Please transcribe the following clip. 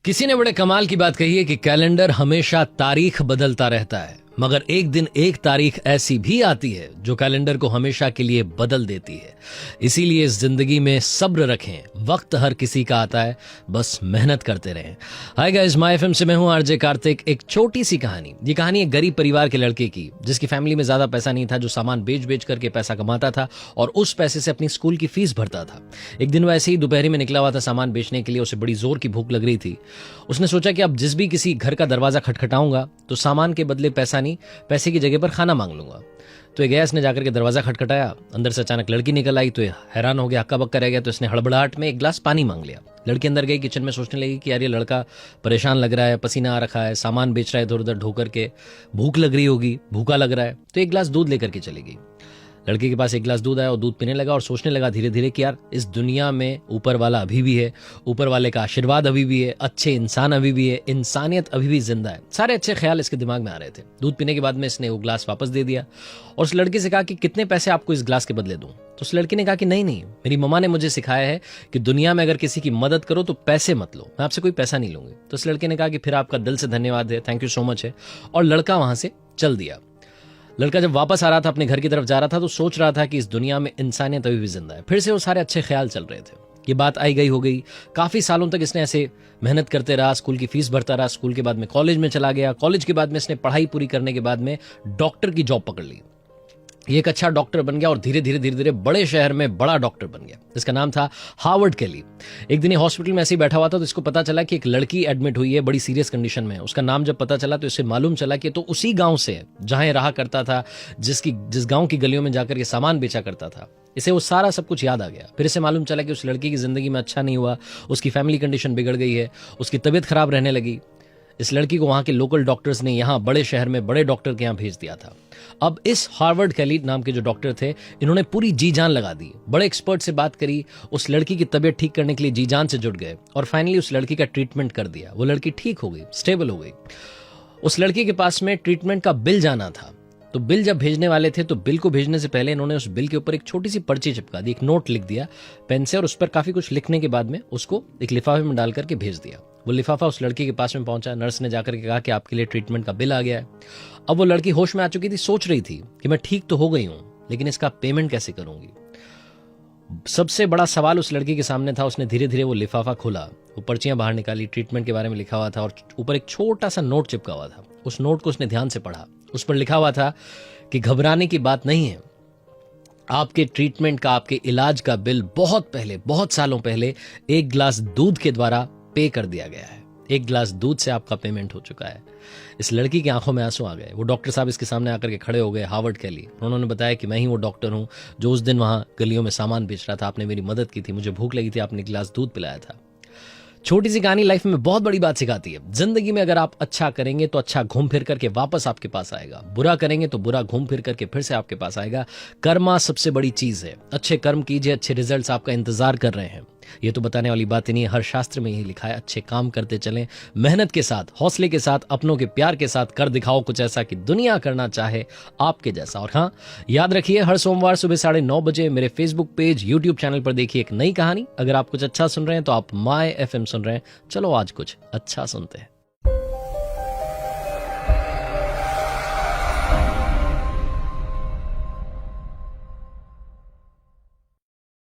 किसी ने बड़े कमाल की बात कही है कि कैलेंडर हमेशा तारीख बदलता रहता है, मगर एक दिन एक तारीख ऐसी भी आती है जो कैलेंडर को हमेशा के लिए बदल देती है। इसीलिए इस जिंदगी में सब्र रखें, वक्त हर किसी का आता है, बस मेहनत करते रहें। हाय गाइस, माय एफएम से मैं हूं आरजे कार्तिक। एक छोटी सी कहानी। ये कहानी एक गरीब परिवार के लड़के की, जिसकी फैमिली में ज्यादा पैसा नहीं था, जो सामान बेच बेच करके पैसा कमाता था और उस पैसे से अपनी स्कूल की फीस भरता था। एक दिन वो ऐसे ही दोपहरी में निकला हुआ था सामान बेचने के लिए। उसे बड़ी जोर की भूख लग रही थी। उसने सोचा कि अब जिस भी किसी घर का दरवाजा खटखटाऊंगा तो सामान के बदले पैसा नहीं, पैसे की जगह पर खाना मांग लूंगा। तो ये गया, इसने जाकर के दरवाजा खटखटाया। अंदर से अचानक लड़की निकल आई तो ये हैरान हो गया, हक्का बक्का रह गया। तो इसने हड़बड़ाहट में एक गिलास पानी मांग लिया। लड़की अंदर गई, किचन में सोचने लगी कि यार ये लड़का परेशान लग रहा है, पसीना आ रखा है, सामान बेच रहा है इधर उधर ढो करके, भूख लग रही होगी, भूखा लग रहा है। तो एक गिलास दूध लेकर के चली गई। लड़के के पास एक गिलास दूध आया और दूध पीने लगा और सोचने लगा धीरे धीरे कि यार इस दुनिया में ऊपर वाला अभी भी है, ऊपर वाले का आशीर्वाद अभी भी है, अच्छे इंसान अभी भी है, इंसानियत अभी भी जिंदा है। सारे अच्छे ख्याल इसके दिमाग में आ रहे थे। दूध पीने के बाद में इसने वो गिलास वापस दे दिया और उस लड़के से कहा कि कितने पैसे आपको इस गिलास के बदले दूं। तो उस लड़की ने कहा कि नहीं, मेरी मम्मा ने मुझे सिखाया है कि दुनिया में अगर किसी की मदद करो तो पैसे मत लो, मैं आपसे कोई पैसा नहीं लूंगी। तो उस लड़के ने कहा कि फिर आपका दिल से धन्यवाद है, थैंक यू सो मच है, और लड़का वहां से चल दिया। लड़का जब वापस आ रहा था, अपने घर की तरफ जा रहा था, तो सोच रहा था कि इस दुनिया में इंसानियत अभी भी जिंदा है। फिर से वो सारे अच्छे ख्याल चल रहे थे। ये बात आई गई हो गई। काफी सालों तक इसने ऐसे मेहनत करते रहा, स्कूल की फीस भरता रहा। स्कूल के बाद में कॉलेज में चला गया। कॉलेज के बाद में इसने पढ़ाई पूरी करने के बाद में डॉक्टर की जॉब पकड़ ली। ये एक अच्छा डॉक्टर बन गया और धीरे धीरे बड़े शहर में बड़ा डॉक्टर बन गया, जिसका नाम था हार्वर्ड केली। एक दिन ये हॉस्पिटल में ऐसे ही बैठा हुआ था तो इसको पता चला कि एक लड़की एडमिट हुई है बड़ी सीरियस कंडीशन में। उसका नाम जब पता चला तो इसे मालूम चला कि तो उसी गांव से है जहां ये रहा करता था, जिस गांव की गलियों में जाकर ये सामान बेचा करता था। इसे वो सारा सब कुछ याद आ गया। फिर इसे मालूम चला कि उस लड़की की जिंदगी में अच्छा नहीं हुआ, उसकी फैमिली कंडीशन बिगड़ गई है, उसकी तबीयत खराब रहने लगी। इस लड़की को वहां के लोकल डॉक्टर्स ने यहां बड़े शहर में बड़े डॉक्टर के यहां भेज दिया था। अब इस हार्वर्ड केली नाम के जो डॉक्टर थे, इन्होंने पूरी जी जान लगा दी, बड़े एक्सपर्ट से बात करी, उस लड़की की तबीयत ठीक करने के लिए जी जान से जुट गए और फाइनली उस लड़की का ट्रीटमेंट कर दिया। वो लड़की ठीक हो गई, स्टेबल हो गई। उस लड़की के पास में ट्रीटमेंट का बिल जाना था। तो बिल जब भेजने वाले थे तो बिल को भेजने से पहले इन्होंने उस बिल के ऊपर एक छोटी सी पर्ची चिपका दी, एक नोट लिख दिया पेन से, और उस पर काफी कुछ लिखने के बाद में उसको एक लिफाफे में डाल करके भेज दिया। वो लिफाफा उस लड़की के पास में पहुंचा। नर्स ने जाकर के कहा कि आपके लिए ट्रीटमेंट का बिल आ गया है। अब वो लड़की होश में आ चुकी थी, सोच रही थी कि मैं ठीक तो हो गई हूं, लेकिन इसका पेमेंट कैसे करूंगी। सबसे बड़ा सवाल उस लड़की के सामने था। उसने धीरे धीरे वो लिफाफा खोला, वो पर्चियां बाहर निकाली, ट्रीटमेंट के बारे में लिखा हुआ था और ऊपर एक छोटा सा नोट चिपका हुआ था। उस नोट को उसने ध्यान से पढ़ा। उस पर लिखा हुआ था कि घबराने की बात नहीं है, आपके ट्रीटमेंट का, आपके इलाज का बिल बहुत पहले, बहुत सालों पहले एक गिलास दूध के द्वारा पे कर दिया गया है। एक गिलास दूध से आपका पेमेंट हो चुका है। इस लड़की की आंखों में आंसू आ गए। वो डॉक्टर साहब इसके सामने आकर के खड़े हो गए, हार्वर्ड केली। उन्होंने बताया कि मैं ही वो डॉक्टर हूं जो उस दिन वहां गलियों में सामान बेच रहा था। आपने मेरी मदद की थी, मुझे भूख लगी थी, आपने गिलास दूध पिलाया था। छोटी सी कहानी लाइफ में बहुत बड़ी बात सिखाती है। जिंदगी में अगर आप अच्छा करेंगे तो अच्छा घूम फिर करके वापस आपके पास आएगा, बुरा करेंगे तो बुरा घूम फिर करके फिर से आपके पास आएगा। कर्मा सबसे बड़ी चीज है। अच्छे कर्म कीजिए, अच्छे रिजल्ट्स आपका इंतजार कर रहे हैं। ये तो बताने वाली बात ही नहीं है, हर शास्त्र में यही लिखा है। अच्छे काम करते चलें, मेहनत के साथ, हौसले के साथ, अपनों के प्यार के साथ कर दिखाओ कुछ ऐसा कि दुनिया करना चाहे आपके जैसा। और हाँ, याद रखिए, हर सोमवार सुबह 9:30 बजे मेरे फेसबुक पेज, यूट्यूब चैनल पर देखिए एक नई कहानी। अगर आप कुछ अच्छा सुन रहे हैं तो आप माय एफएम सुन रहे हैं। चलो आज कुछ अच्छा सुनते हैं।